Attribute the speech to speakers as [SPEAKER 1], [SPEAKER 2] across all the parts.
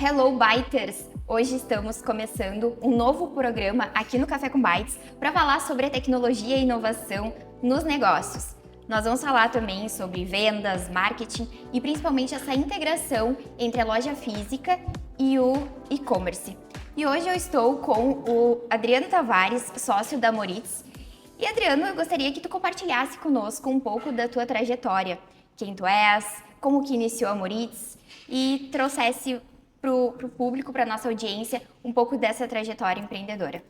[SPEAKER 1] Hello Biters! Hoje estamos começando um novo programa aqui no Café com Bytes para falar sobre a tecnologia e inovação nos negócios. Nós vamos falar também sobre vendas, marketing e principalmente essa integração entre a loja física e o e-commerce. E hoje eu estou com o Adriano Tavares, sócio da Moritz. E Adriano, eu gostaria que tu compartilhasse conosco um pouco da tua trajetória, quem tu és, como que iniciou a Moritz e trouxesse para o público, para a nossa audiência, um pouco dessa trajetória empreendedora.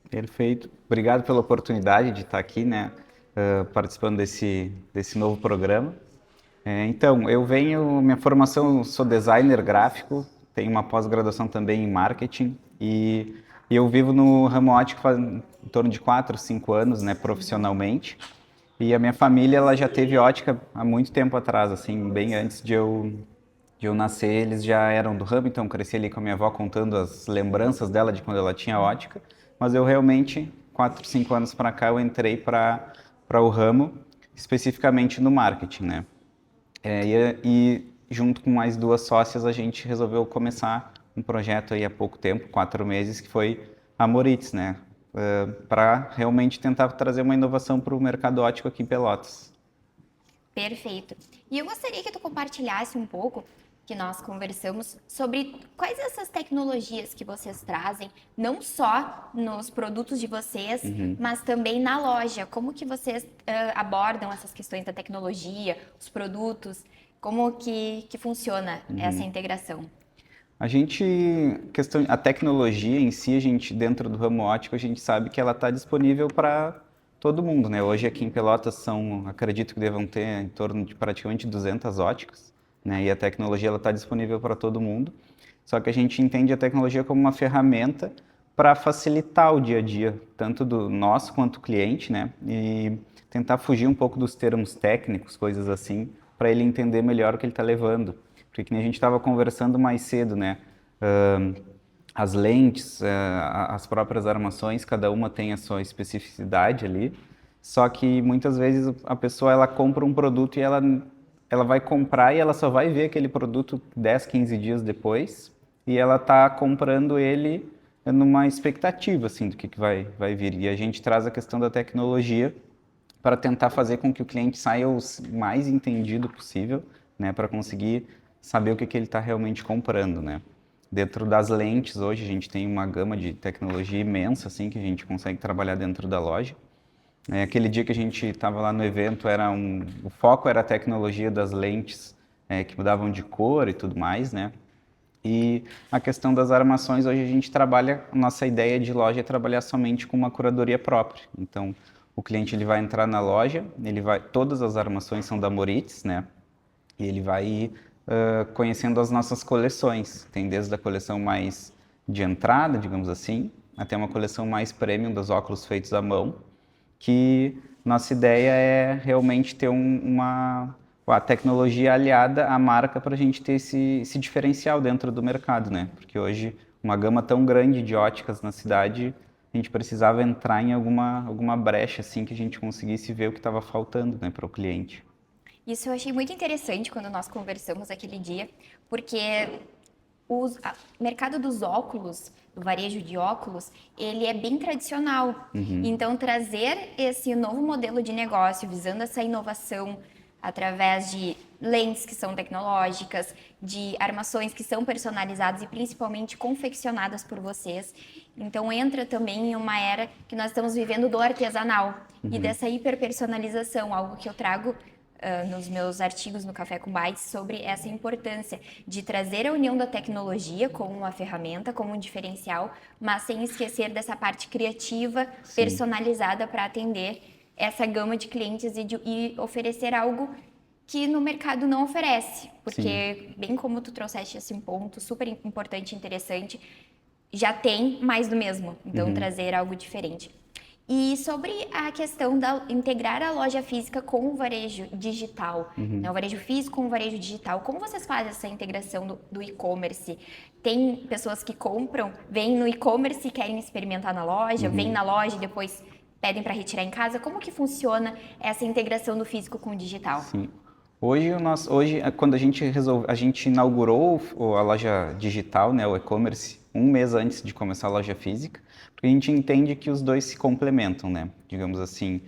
[SPEAKER 2] Perfeito. Obrigado pela oportunidade de estar aqui, participando desse novo programa. Então, minha formação, sou designer gráfico, tenho uma pós-graduação também em marketing e eu vivo no ramo óptico faz em torno de 4, 5 anos, profissionalmente. E a minha família, ela já teve ótica há muito tempo atrás, assim, bem antes de eu nascer, eles já eram do ramo, então cresci ali com a minha avó contando as lembranças dela de quando ela tinha ótica, mas eu realmente, 4, 5 anos para cá, eu entrei para o ramo, especificamente no marketing, né? E junto com mais 2 sócias, a gente resolveu começar um projeto aí há pouco tempo, 4 meses, que foi a Moritz, né? Para realmente tentar trazer uma inovação para o mercado óptico aqui em Pelotas.
[SPEAKER 1] Perfeito. E eu gostaria que tu compartilhasse um pouco, que nós conversamos, sobre quais essas tecnologias que vocês trazem, não só nos produtos de vocês, mas também na loja. Como que vocês abordam essas questões da tecnologia, os produtos, como que funciona essa integração?
[SPEAKER 2] A tecnologia em si, dentro do ramo óptico, a gente sabe que ela está disponível para todo mundo, né? Hoje aqui em Pelotas acredito que devam ter em torno de praticamente 200 óticas, né? E a tecnologia ela está disponível para todo mundo. Só que a gente entende a tecnologia como uma ferramenta para facilitar o dia a dia, tanto do nosso quanto do cliente, né? E tentar fugir um pouco dos termos técnicos, coisas assim, para ele entender melhor o que ele está levando. Porque que nem a gente estava conversando mais cedo, né? As lentes, as próprias armações, cada uma tem a sua especificidade ali. Só que muitas vezes a pessoa ela compra um produto e ela vai comprar e ela só vai ver aquele produto 10, 15 dias depois. E ela está comprando ele numa expectativa assim, do que vai vir. E a gente traz a questão da tecnologia para tentar fazer com que o cliente saia o mais entendido possível, né, para conseguir saber o que ele está realmente comprando, né. Dentro das lentes, hoje a gente tem uma gama de tecnologia imensa, assim, que a gente consegue trabalhar dentro da loja. Aquele dia que a gente estava lá no evento, o foco era a tecnologia das lentes, que mudavam de cor e tudo mais, né. E a questão das armações, hoje a gente trabalha, nossa ideia de loja é trabalhar somente com uma curadoria própria. Então, o cliente ele vai entrar na loja, todas as armações são da Moritz, né? E ele vai ir conhecendo as nossas coleções. Tem desde a coleção mais de entrada, digamos assim, até uma coleção mais premium dos óculos feitos à mão, que nossa ideia é realmente ter a tecnologia aliada à marca para a gente ter esse diferencial dentro do mercado, né? Porque hoje, uma gama tão grande de óticas na cidade, a gente precisava entrar em alguma brecha, assim, que a gente conseguisse ver o que estava faltando, né, para o cliente.
[SPEAKER 1] Isso eu achei muito interessante quando nós conversamos aquele dia, porque o mercado dos óculos, do varejo de óculos, ele é bem tradicional. Então, trazer esse novo modelo de negócio, visando essa inovação através de lentes que são tecnológicas, de armações que são personalizadas e principalmente confeccionadas por vocês. Então, entra também em uma era que nós estamos vivendo do artesanal e dessa hiperpersonalização, algo que eu trago nos meus artigos no Café com Bytes sobre essa importância de trazer a união da tecnologia como uma ferramenta, como um diferencial, mas sem esquecer dessa parte criativa, personalizada para atender essa gama de clientes e oferecer algo que no mercado não oferece. Porque, bem como tu trouxeste esse ponto super importante e interessante, já tem mais do mesmo. Então, trazer algo diferente. E sobre a questão da integrar a loja física com o varejo digital, né? O varejo físico com o varejo digital, como vocês fazem essa integração do e-commerce? Tem pessoas que compram, vêm no e-commerce e querem experimentar na loja, vêm na loja e depois pedem para retirar em casa. Como que funciona essa integração do físico com o digital?
[SPEAKER 2] Sim. Hoje, quando a gente inaugurou a loja digital, né, o e-commerce, um mês antes de começar a loja física, porque a gente entende que os dois se complementam, né? Digamos assim.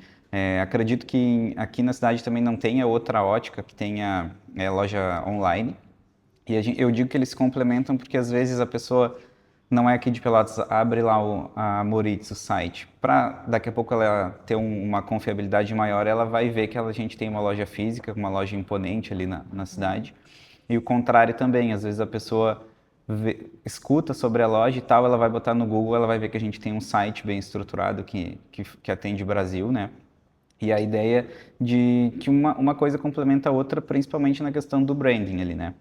[SPEAKER 2] Acredito que aqui na cidade também não tenha outra ótica que tenha loja online. E eu digo que eles se complementam porque às vezes a pessoa não é aqui de Pelotas, abre lá a Moritz, o site. Para daqui a pouco ela ter uma confiabilidade maior, ela vai ver que a gente tem uma loja física, uma loja imponente ali na cidade. E o contrário também, às vezes a pessoa escuta sobre a loja e tal, ela vai botar no Google, ela vai ver que a gente tem um site bem estruturado que atende o Brasil, né? E a ideia de que uma coisa complementa a outra, principalmente na questão do branding ali, né?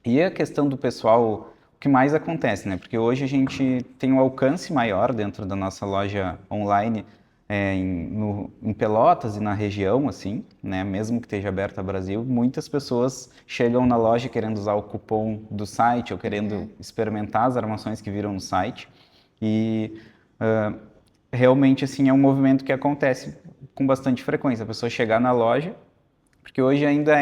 [SPEAKER 2] E a questão do pessoal, o que mais acontece, né? Porque hoje a gente tem um alcance maior dentro da nossa loja online em Pelotas e na região, assim, né? Mesmo que esteja aberta ao Brasil, muitas pessoas chegam na loja querendo usar o cupom do site ou querendo experimentar as armações que viram no site. E ah, realmente, assim, é um movimento que acontece com bastante frequência. A pessoa chegar na loja, porque hoje ainda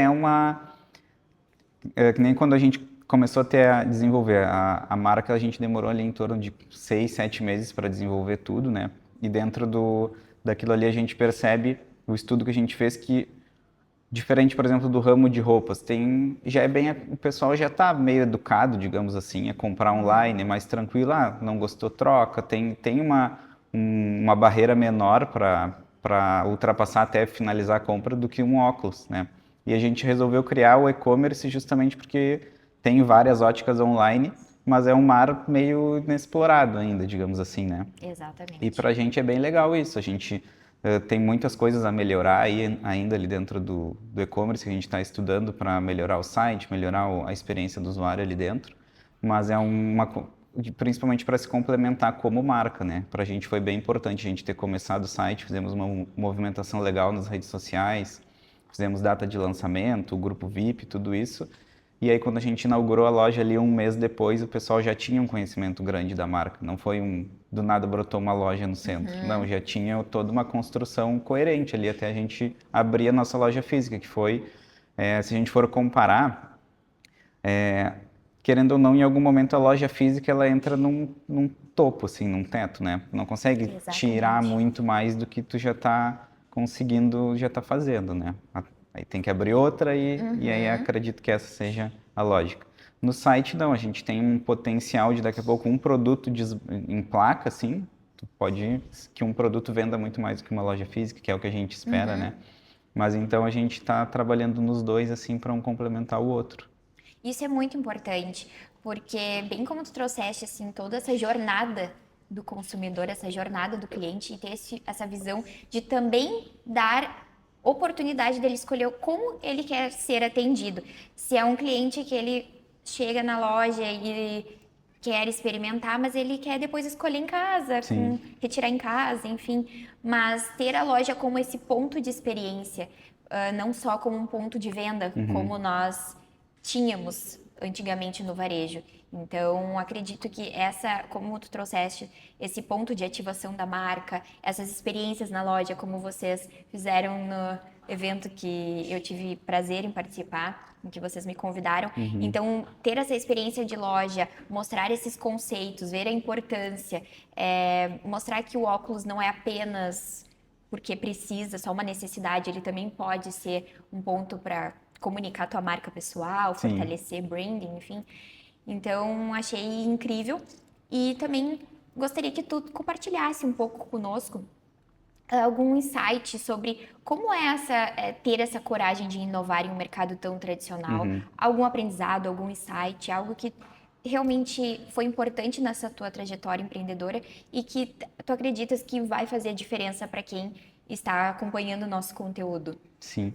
[SPEAKER 2] que nem quando a gente começou a desenvolver a marca, a gente demorou ali em torno de 6, 7 meses para desenvolver tudo, né? E dentro daquilo ali a gente percebe, o estudo que a gente fez, que diferente, por exemplo, do ramo de roupas, o pessoal já está meio educado, digamos assim, a comprar online, é mais tranquilo, não gostou, troca, tem uma barreira menor para ultrapassar até finalizar a compra do que um óculos, né? E a gente resolveu criar o e-commerce justamente porque tem várias óticas online, mas é um mar meio inexplorado ainda, digamos assim, né? E
[SPEAKER 1] Exatamente.
[SPEAKER 2] para a gente é bem legal isso. A gente tem muitas coisas a melhorar aí, ainda ali dentro do e-commerce que a gente está estudando para melhorar o site, melhorar a experiência do usuário ali dentro. Mas principalmente para se complementar como marca, né? Para a gente foi bem importante a gente ter começado o site, fizemos uma movimentação legal nas redes sociais, fizemos data de lançamento, o grupo VIP, tudo isso. E aí, quando a gente inaugurou a loja ali um mês depois, o pessoal já tinha um conhecimento grande da marca. Não foi do nada brotou uma loja no centro. Não, já tinha toda uma construção coerente ali até a gente abrir a nossa loja física, que foi, se a gente for comparar, querendo ou não, em algum momento a loja física ela entra num topo, assim, num teto, né? Não consegue tirar
[SPEAKER 1] Exatamente.
[SPEAKER 2] muito mais do que tu já está conseguindo, já está fazendo, né? Aí tem que abrir outra e aí acredito que essa seja a lógica. No site, não, a gente tem um potencial de daqui a pouco um produto em placa, assim, que um produto venda muito mais do que uma loja física, que é o que a gente espera, né? Mas então a gente está trabalhando nos dois, assim, para um complementar o outro.
[SPEAKER 1] Isso é muito importante, porque bem como tu trouxeste assim toda essa jornada do consumidor, essa jornada do cliente e ter essa visão de também dar oportunidade dele escolher como ele quer ser atendido. Se é um cliente que ele chega na loja e quer experimentar, mas ele quer depois escolher em casa,
[SPEAKER 2] Sim.
[SPEAKER 1] retirar em casa, enfim. Mas ter a loja como esse ponto de experiência, não só como um ponto de venda, como nós tínhamos antigamente no varejo. Então, acredito que como tu trouxeste, esse ponto de ativação da marca, essas experiências na loja, como vocês fizeram no evento que eu tive prazer em participar, em que vocês me convidaram. Então, ter essa experiência de loja, mostrar esses conceitos, ver a importância, mostrar que o óculos não é apenas porque precisa, só uma necessidade, ele também pode ser um ponto para comunicar tua marca pessoal,
[SPEAKER 2] Sim.
[SPEAKER 1] fortalecer branding, enfim. Então, achei incrível e também gostaria que tu compartilhasse um pouco conosco algum insight sobre como ter essa coragem de inovar em um mercado tão tradicional, algum aprendizado, algum insight, algo que realmente foi importante nessa tua trajetória empreendedora e que tu acreditas que vai fazer a diferença para quem está acompanhando o nosso conteúdo.
[SPEAKER 2] Sim.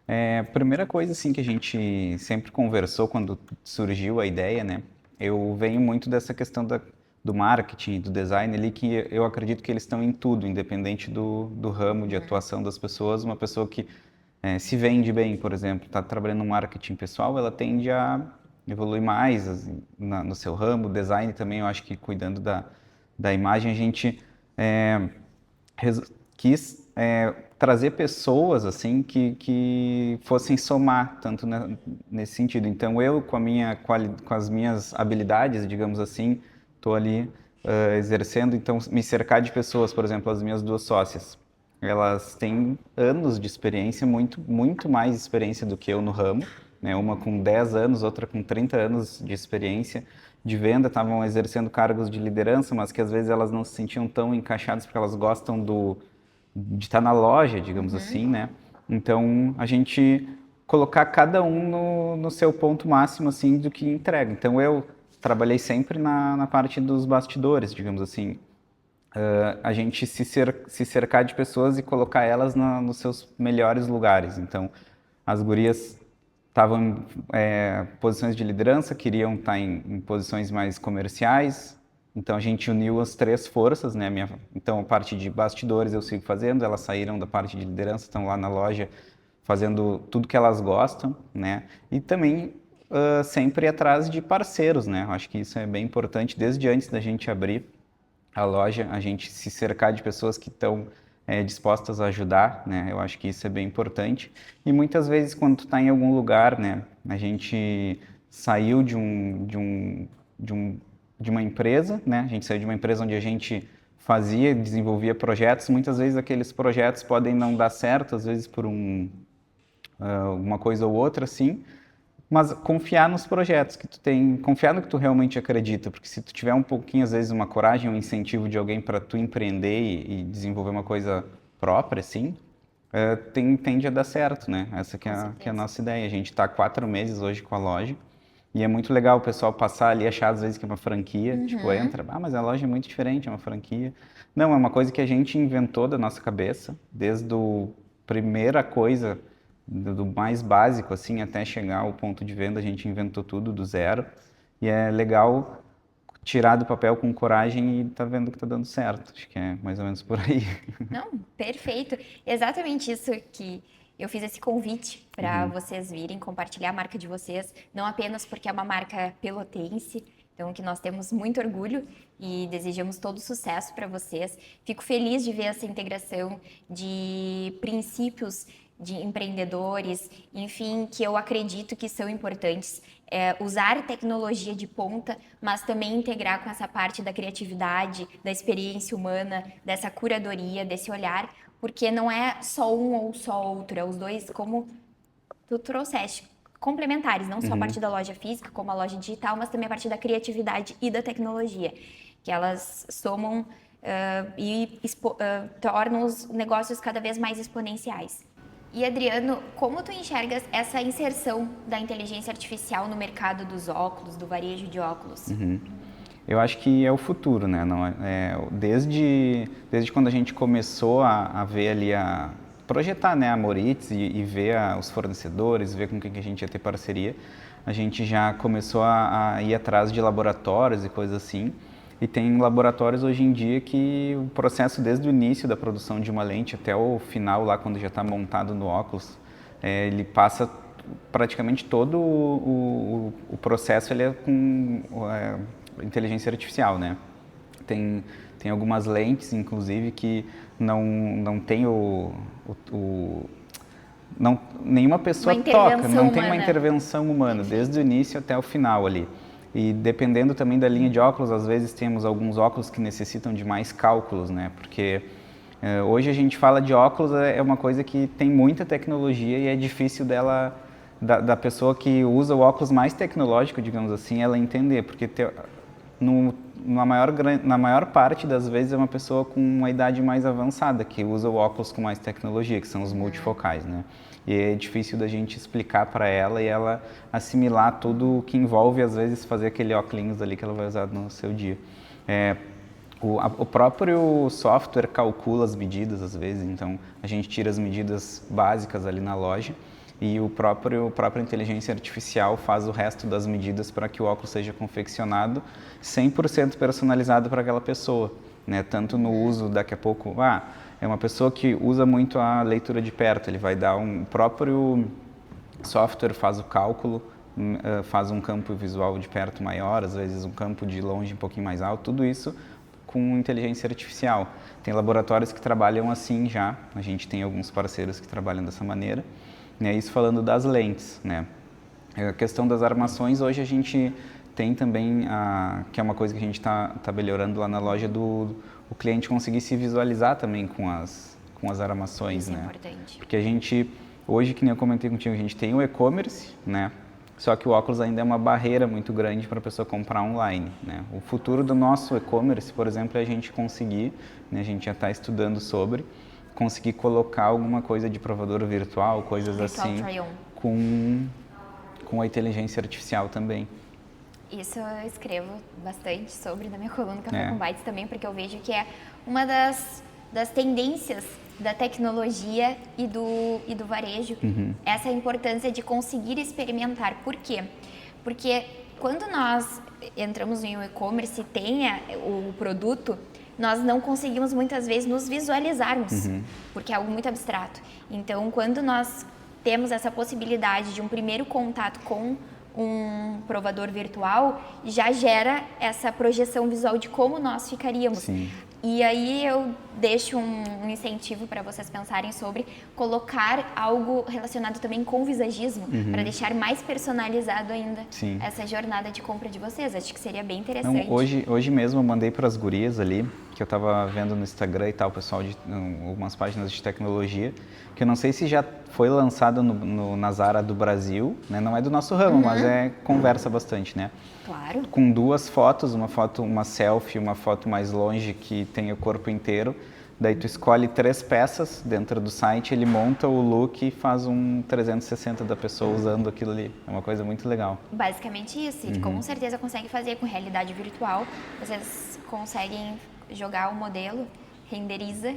[SPEAKER 2] A primeira coisa assim que a gente sempre conversou quando surgiu a ideia, né? Eu venho muito dessa questão do marketing, do design ali, que eu acredito que eles estão em tudo, independente do ramo de atuação das pessoas. Uma pessoa que se vende bem, por exemplo, está trabalhando no marketing pessoal, ela tende a evoluir mais assim, no seu ramo. Design também, eu acho que cuidando da imagem, a gente quis trazer pessoas assim que fossem somar tanto nesse sentido. Então eu com as minhas habilidades, digamos assim, estou ali exercendo. Então me cercar de pessoas, por exemplo, as minhas duas sócias, elas têm anos de experiência, muito mais experiência do que eu no ramo, né? Uma com 10 anos, outra com 30 anos de experiência de venda, estavam exercendo cargos de liderança, mas que às vezes elas não se sentiam tão encaixadas porque elas gostam de estar na loja, digamos assim, né? Então, a gente colocar cada um no seu ponto máximo, assim, do que entrega. Então, eu trabalhei sempre na parte dos bastidores, digamos assim. A gente se cercar de pessoas e colocar elas nos seus melhores lugares. Então, as gurias estavam em posições de liderança, queriam estar em posições mais comerciais. Então, a gente uniu as três forças, né? Então, a parte de bastidores eu sigo fazendo, elas saíram da parte de liderança, estão lá na loja fazendo tudo que elas gostam, né? E também sempre atrás de parceiros, né? Eu acho que isso é bem importante, desde antes da gente abrir a loja, a gente se cercar de pessoas que estão dispostas a ajudar, né? Eu acho que isso é bem importante. E muitas vezes, quando tu está em algum lugar, né? A gente saiu de uma empresa, né? A gente saiu de uma empresa onde a gente fazia, desenvolvia projetos. Muitas vezes aqueles projetos podem não dar certo, às vezes por uma coisa ou outra, assim, mas confiar nos projetos que tu tem, confiar no que tu realmente acredita, porque se tu tiver um pouquinho, às vezes, uma coragem, um incentivo de alguém para tu empreender e desenvolver uma coisa própria, assim, tende a dar certo, né? Essa que é a nossa ideia. A gente está há 4 meses hoje com a loja e é muito legal o pessoal passar ali e achar, às vezes, que é uma franquia. Tipo, entra, mas a loja é muito diferente, é uma franquia. Não, é uma coisa que a gente inventou da nossa cabeça, desde a primeira coisa do mais básico, assim, até chegar ao ponto de venda, a gente inventou tudo do zero. E é legal tirar do papel com coragem e tá vendo que tá dando certo. Acho que é mais ou menos por aí.
[SPEAKER 1] Não, perfeito. Exatamente isso que eu fiz esse convite para vocês virem compartilhar a marca de vocês, não apenas porque é uma marca pelotense, então que nós temos muito orgulho e desejamos todo sucesso para vocês. Fico feliz de ver essa integração de princípios de empreendedores, enfim, que eu acredito que são importantes. Usar tecnologia de ponta, mas também integrar com essa parte da criatividade, da experiência humana, dessa curadoria, desse olhar, porque não é só um ou só outro, é os dois, como tu trouxeste, complementares, não só a parte da loja física, como a loja digital, mas também a parte da criatividade e da tecnologia, que elas somam e tornam os negócios cada vez mais exponenciais. E Adriano, como tu enxergas essa inserção da inteligência artificial no mercado dos óculos, do varejo de óculos?
[SPEAKER 2] Eu acho que é o futuro, né? Não, desde quando a gente começou a ver ali, a projetar, né, a Moritz e ver os fornecedores, ver com quem que a gente ia ter parceria, a gente já começou a ir atrás de laboratórios e coisas assim. E tem laboratórios hoje em dia que o processo desde o início da produção de uma lente até o final, lá quando já está montado no óculos, ele passa praticamente todo o processo ele é com inteligência artificial, né? Tem algumas lentes, inclusive, que não tem nenhuma pessoa toca, não tem uma intervenção humana, desde o início até o final ali. E dependendo também da linha de óculos, às vezes temos alguns óculos que necessitam de mais cálculos, né? Porque hoje a gente fala de óculos, é uma coisa que tem muita tecnologia e é difícil da pessoa que usa o óculos mais tecnológico, digamos assim, ela entender, porque na maior parte das vezes é uma pessoa com uma idade mais avançada que usa o óculos com mais tecnologia, que são os multifocais, né? E é difícil da gente explicar para ela e ela assimilar tudo o que envolve, às vezes, fazer aquele óculos ali que ela vai usar no seu dia. O próprio software calcula as medidas, às vezes, então a gente tira as medidas básicas ali na loja e a própria inteligência artificial faz o resto das medidas para que o óculos seja confeccionado 100% personalizado para aquela pessoa, né? Tanto no uso, daqui a pouco, é uma pessoa que usa muito a leitura de perto, ele vai dar o próprio software faz o cálculo, faz um campo visual de perto maior, às vezes um campo de longe um pouquinho mais alto, tudo isso com inteligência artificial. Tem laboratórios que trabalham assim já, a gente tem alguns parceiros que trabalham dessa maneira, né? Isso falando das lentes, né? A questão das armações, hoje a gente tem também, que é uma coisa que a gente está melhorando lá na loja, o cliente conseguir se visualizar também com as armações,
[SPEAKER 1] Isso
[SPEAKER 2] né?
[SPEAKER 1] é importante.
[SPEAKER 2] Porque a gente, hoje, que nem eu comentei contigo, a gente tem o e-commerce, né? Só que o óculos ainda é uma barreira muito grande para a pessoa comprar online, né? O futuro do nosso e-commerce, por exemplo, é a gente conseguir, né, a gente já está estudando sobre, conseguir colocar alguma coisa de provador virtual, coisas
[SPEAKER 1] Virtual
[SPEAKER 2] assim,
[SPEAKER 1] try-on.
[SPEAKER 2] com a inteligência artificial também.
[SPEAKER 1] Isso eu escrevo bastante sobre na minha coluna Café
[SPEAKER 2] É.
[SPEAKER 1] com Bytes também, porque eu vejo que é uma das tendências da tecnologia e do varejo, essa importância de conseguir experimentar. Por quê? Porque quando nós entramos em um e-commerce e tem o produto, nós não conseguimos muitas vezes nos visualizarmos, porque é algo muito abstrato. Então, quando nós temos essa possibilidade de um primeiro contato com um provador virtual, já gera essa projeção visual de como nós ficaríamos.
[SPEAKER 2] Sim.
[SPEAKER 1] E aí eu deixo um incentivo para vocês pensarem sobre colocar algo relacionado também com visagismo, para deixar mais personalizado ainda
[SPEAKER 2] Sim.
[SPEAKER 1] essa jornada de compra de vocês. Acho que seria bem interessante.
[SPEAKER 2] Não, hoje mesmo eu mandei para as gurias ali, que eu estava vendo no Instagram e tal, o pessoal de algumas páginas de tecnologia, que eu não sei se já foi lançado na Zara do Brasil, né? Não é do nosso ramo, mas conversa bastante, né?
[SPEAKER 1] Claro.
[SPEAKER 2] Com duas fotos, uma selfie, uma foto mais longe que tem o corpo inteiro. Daí tu escolhe 3 peças dentro do site, ele monta o look e faz um 360 da pessoa usando aquilo ali. É uma coisa muito legal.
[SPEAKER 1] Basicamente isso. E com certeza consegue fazer com realidade virtual. Vocês conseguem jogar o modelo, renderiza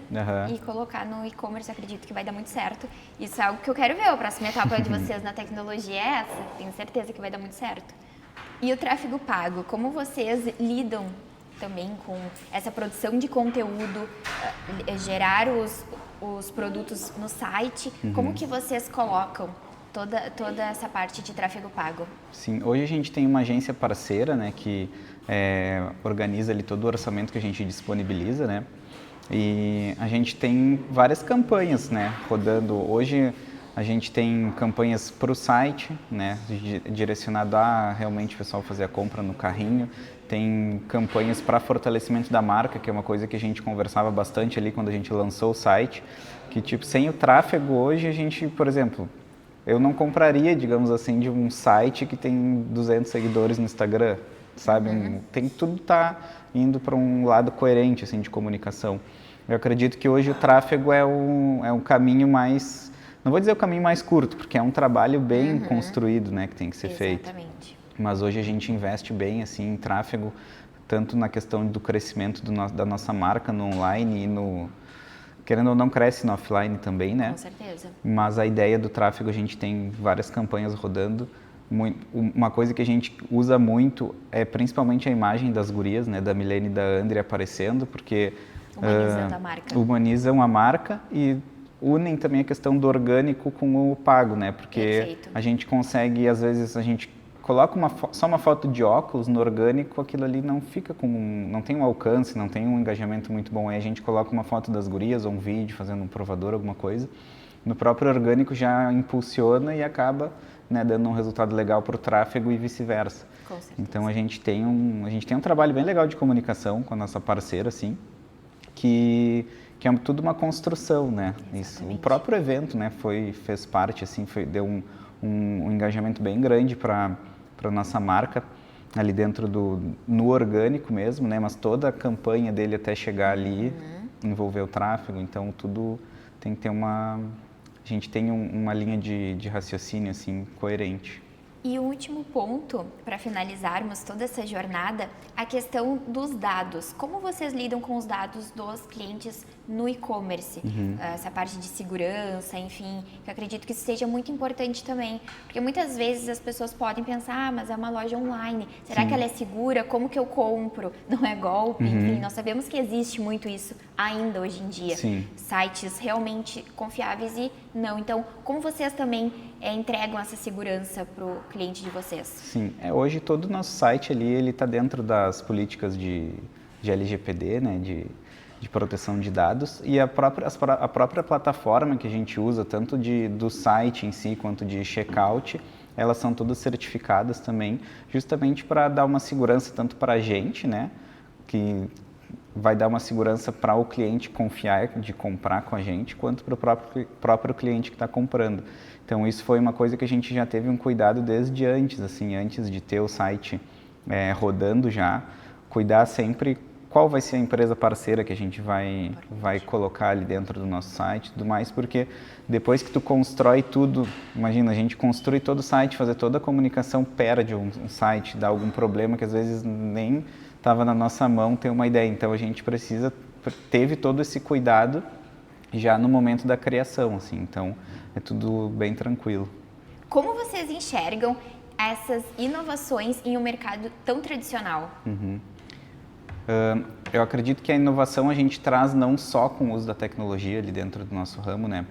[SPEAKER 1] e colocar no e-commerce. Acredito que vai dar muito certo. Isso é algo que eu quero ver. A próxima etapa de vocês na tecnologia é essa. Tenho certeza que vai dar muito certo. E o tráfego pago, como vocês lidam também com essa produção de conteúdo, gerar os produtos no site? Como que vocês colocam toda essa parte de tráfego pago?
[SPEAKER 2] Sim, hoje a gente tem uma agência parceira, né, que organiza ali todo o orçamento que a gente disponibiliza, né? E a gente tem várias campanhas, né, rodando. Hoje a gente tem campanhas para o site, né, direcionado a realmente o pessoal fazer a compra no carrinho. Tem campanhas para fortalecimento da marca, que é uma coisa que a gente conversava bastante ali quando a gente lançou o site, que tipo, sem o tráfego hoje a gente, por exemplo, eu não compraria, digamos assim, de um site que tem 200 seguidores no Instagram, sabe? Tem tudo tá indo para um lado coerente assim de comunicação. Eu acredito que hoje o tráfego é um caminho mais, não vou dizer o caminho mais curto, porque é um trabalho bem construído, né, que tem que ser feito.
[SPEAKER 1] Exatamente.
[SPEAKER 2] Mas hoje a gente investe bem assim em tráfego, tanto na questão do crescimento da nossa marca no online e querendo ou não, cresce no offline também, né?
[SPEAKER 1] Com certeza.
[SPEAKER 2] Mas a ideia do tráfego, a gente tem várias campanhas rodando. Uma coisa que a gente usa muito é principalmente a imagem das gurias, né? Da Milene e da André aparecendo, porque
[SPEAKER 1] Humanizando a marca.
[SPEAKER 2] Humanizam a marca e unem também a questão do orgânico com o pago, né? Porque
[SPEAKER 1] Perfeito.
[SPEAKER 2] a gente consegue, às vezes, a gente coloca só uma foto de óculos no orgânico, aquilo ali não fica não tem um alcance, não tem um engajamento muito bom. Aí a gente coloca uma foto das gurias ou um vídeo fazendo um provador, alguma coisa. No próprio orgânico já impulsiona e acaba, né, dando um resultado legal para o tráfego e vice-versa.
[SPEAKER 1] Com certeza.
[SPEAKER 2] Então a gente tem um trabalho bem legal de comunicação com a nossa parceira, assim, que é tudo uma construção, né? Isso. O próprio evento, né, fez parte, assim, deu um engajamento bem grande para nossa marca ali dentro no orgânico mesmo, né? Mas toda a campanha dele até chegar ali envolveu o tráfego, então tudo tem que ter a gente tem uma linha de raciocínio assim coerente.
[SPEAKER 1] E o último ponto, para finalizarmos toda essa jornada, a questão dos dados. Como vocês lidam com os dados dos clientes no e-commerce? Essa parte de segurança, enfim, que eu acredito que isso seja muito importante também. Porque muitas vezes as pessoas podem pensar, mas é uma loja online, será que ela é segura? Como que eu compro? Não é golpe? Enfim, nós sabemos que existe muito isso ainda hoje em dia.
[SPEAKER 2] Sim.
[SPEAKER 1] Sites realmente confiáveis e não. Então, como vocês também entregam essa segurança para o cliente de vocês?
[SPEAKER 2] Sim, hoje todo o nosso site ali, ele está dentro das políticas de LGPD, né, de proteção de dados, e a própria plataforma que a gente usa, tanto do site em si quanto de checkout, elas são todas certificadas também, justamente para dar uma segurança tanto para a gente, né, que vai dar uma segurança para o cliente confiar de comprar com a gente, quanto para o próprio cliente que está comprando. Então isso foi uma coisa que a gente já teve um cuidado desde antes, assim, antes de ter o site rodando já, cuidar sempre qual vai ser a empresa parceira que a gente vai colocar ali dentro do nosso site e tudo mais, porque depois que tu constrói tudo, imagina, a gente construi todo o site, fazer toda a comunicação, perde um site, dá algum problema que às vezes nem estava na nossa mão ter uma ideia. Então a gente teve todo esse cuidado já no momento da criação, assim, então é tudo bem tranquilo.
[SPEAKER 1] Como vocês enxergam essas inovações em um mercado tão tradicional?
[SPEAKER 2] Eu acredito que a inovação a gente traz não só com o uso da tecnologia ali dentro do nosso ramo, né?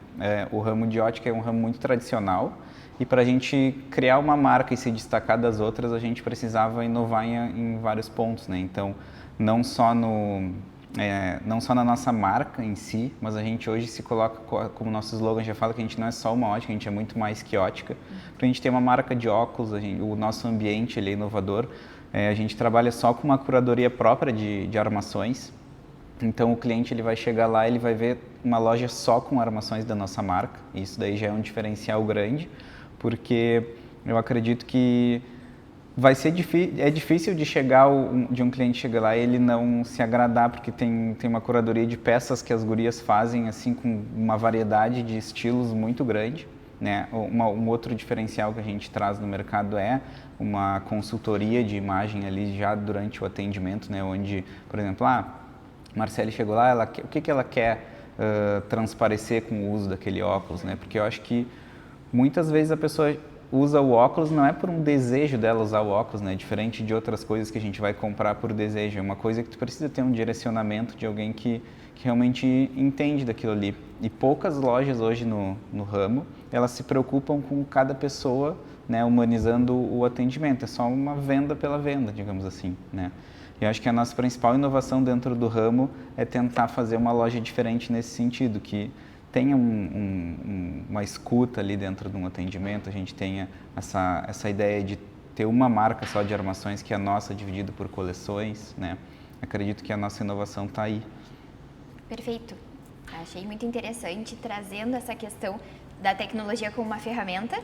[SPEAKER 2] O ramo de ótica é um ramo muito tradicional e para a gente criar uma marca e se destacar das outras, a gente precisava inovar em vários pontos, né? Então, não só na nossa marca em si, mas a gente hoje se coloca, como nosso slogan já fala, que a gente não é só uma ótica, a gente é muito mais que ótica. Para a gente ter uma marca de óculos, o nosso ambiente ele é inovador. A gente trabalha só com uma curadoria própria de armações, então o cliente ele vai chegar lá, ele vai ver uma loja só com armações da nossa marca, e isso daí já é um diferencial grande, porque eu acredito que é difícil de um cliente chegar lá e ele não se agradar, porque tem uma curadoria de peças que as gurias fazem assim com uma variedade de estilos muito grande. Né? Um outro diferencial que a gente traz no mercado é uma consultoria de imagem ali já durante o atendimento, né? Onde, por exemplo, Marcele chegou lá, o que ela quer transparecer com o uso daquele óculos, né? Porque eu acho que muitas vezes a pessoa usa o óculos não é por um desejo dela usar o óculos, né? Diferente de outras coisas que a gente vai comprar por desejo, é uma coisa que tu precisa ter um direcionamento de alguém que realmente entende daquilo ali. E poucas lojas hoje no ramo, elas se preocupam com cada pessoa, né, humanizando o atendimento. É só uma venda pela venda, digamos assim, né? Eu acho que a nossa principal inovação dentro do ramo é tentar fazer uma loja diferente nesse sentido, que tenha uma escuta ali dentro de um atendimento, a gente tenha essa ideia de ter uma marca só de armações, que é a nossa, dividida por coleções, né? Acredito que a nossa inovação está aí.
[SPEAKER 1] Perfeito. Achei muito interessante trazendo essa questão da tecnologia como uma ferramenta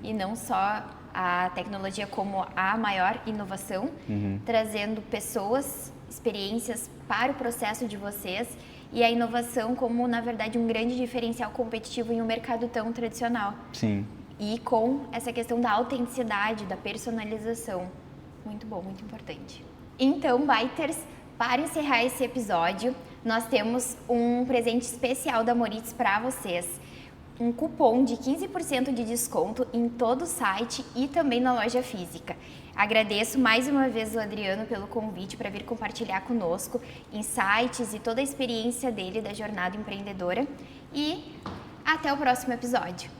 [SPEAKER 1] e não só a tecnologia como a maior inovação, trazendo pessoas, experiências para o processo de vocês e a inovação como, na verdade, um grande diferencial competitivo em um mercado tão tradicional.
[SPEAKER 2] Sim.
[SPEAKER 1] E com essa questão da autenticidade, da personalização. Muito bom, muito importante. Então, Biters, para encerrar esse episódio, nós temos um presente especial da Moritz para vocês. Um cupom de 15% de desconto em todo o site e também na loja física. Agradeço mais uma vez o Adriano pelo convite para vir compartilhar conosco insights e toda a experiência dele da jornada empreendedora. E até o próximo episódio.